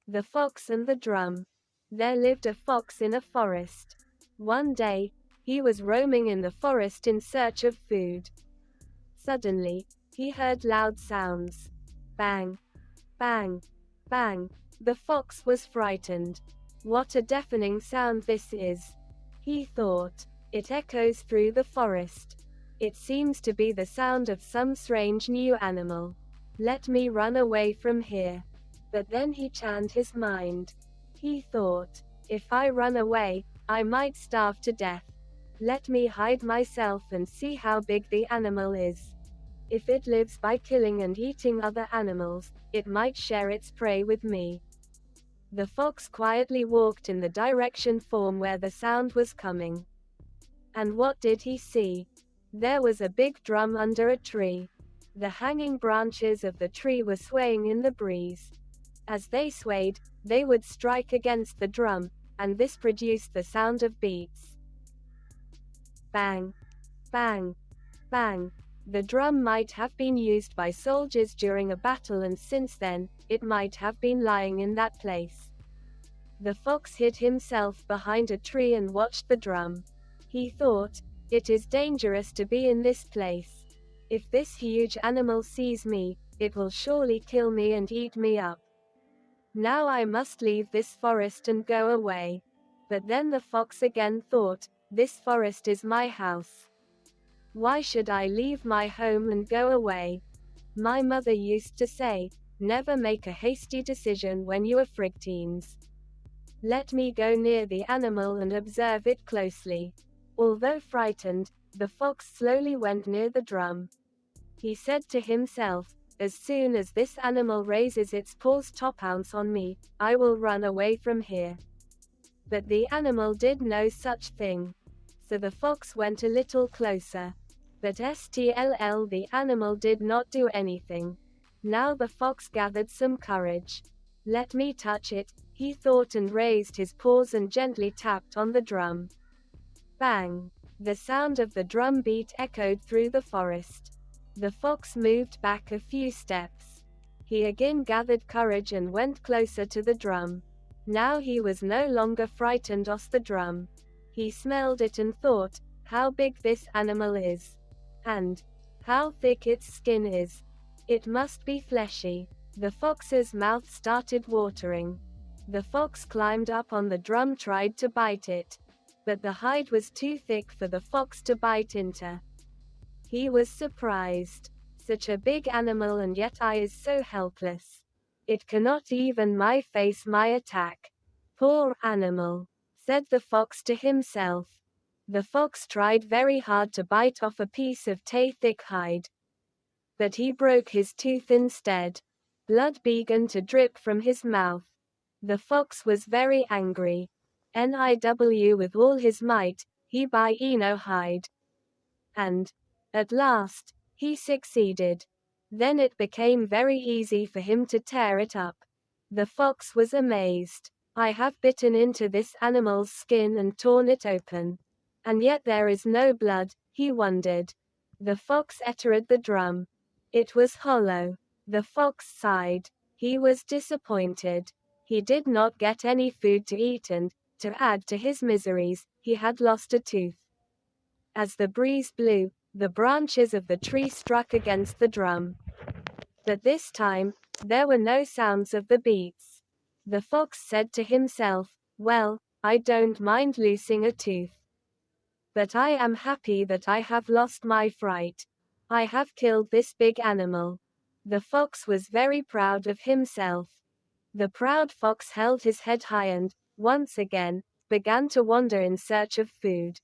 The Fox and the Drum. There lived a fox in a forest. One day, he was roaming in the forest in search of food. Suddenly, he heard loud sounds. Bang! Bang! Bang! The fox was frightened. What a deafening sound this is, he thought. It echoes through the forest. It seems to be the sound of some strange new animal. Let me run away from here. But then he changed his mind. He thought, if I run away, I might starve to death. Let me hide myself and see how big the animal is. If it lives by killing and eating other animals, it might share its prey with me. The fox quietly walked in the direction from where the sound was coming. And what did he see? There was a big drum under a tree. The hanging branches of the tree were swaying in the breeze. As they swayed, they would strike against the drum, and this produced the sound of beats. Bang! Bang! Bang! The drum might have been used by soldiers during a battle, and since then, it might have been lying in that place. The fox hid himself behind a tree and watched the drum. He thought, it is dangerous to be in this place. If this huge animal sees me, it will surely kill me and eat me up. Now I must leave this forest and go away. But then the fox again thought, this forest is my house. Why should I leave my home and go away? My mother used to say, never make a hasty decision when you are frighteens. Let me go near the animal and observe it closely. Although frightened, the fox slowly went near the drum. He said to himself, as soon as this animal raises its paws to pounce on me, I will run away from here. But the animal did no such thing. So the fox went a little closer. But still the animal did not do anything. Now the fox gathered some courage. Let me touch it, he thought, and raised his paws and gently tapped on the drum. Bang! The sound of the drum beat echoed through the forest. The fox moved back a few steps. He again gathered courage and went closer to the drum. Now he was no longer frightened of the drum. He smelled it and thought, how big this animal is. And how thick its skin is. It must be fleshy. The fox's mouth started watering. The fox climbed up on the drum, tried to bite it. But the hide was too thick for the fox to bite into. He was surprised. Such a big animal, and yet I is so helpless. It cannot even face my attack. Poor animal, said the fox to himself. The fox tried very hard to bite off a piece of thick hide. But he broke his tooth instead. Blood began to drip from his mouth. The fox was very angry. Niw with all his might, he bit no hide. And, at last, he succeeded. Then it became very easy for him to tear it up. The fox was amazed. I have bitten into this animal's skin and torn it open. And yet there is no blood, he wondered. The fox entered the drum. It was hollow. The fox sighed. He was disappointed. He did not get any food to eat, and, to add to his miseries, he had lost a tooth. As the breeze blew, the branches of the tree struck against the drum. But this time, there were no sounds of the beats. The fox said to himself, well, I don't mind losing a tooth. But I am happy that I have lost my fright. I have killed this big animal. The fox was very proud of himself. The proud fox held his head high and, once again, began to wander in search of food.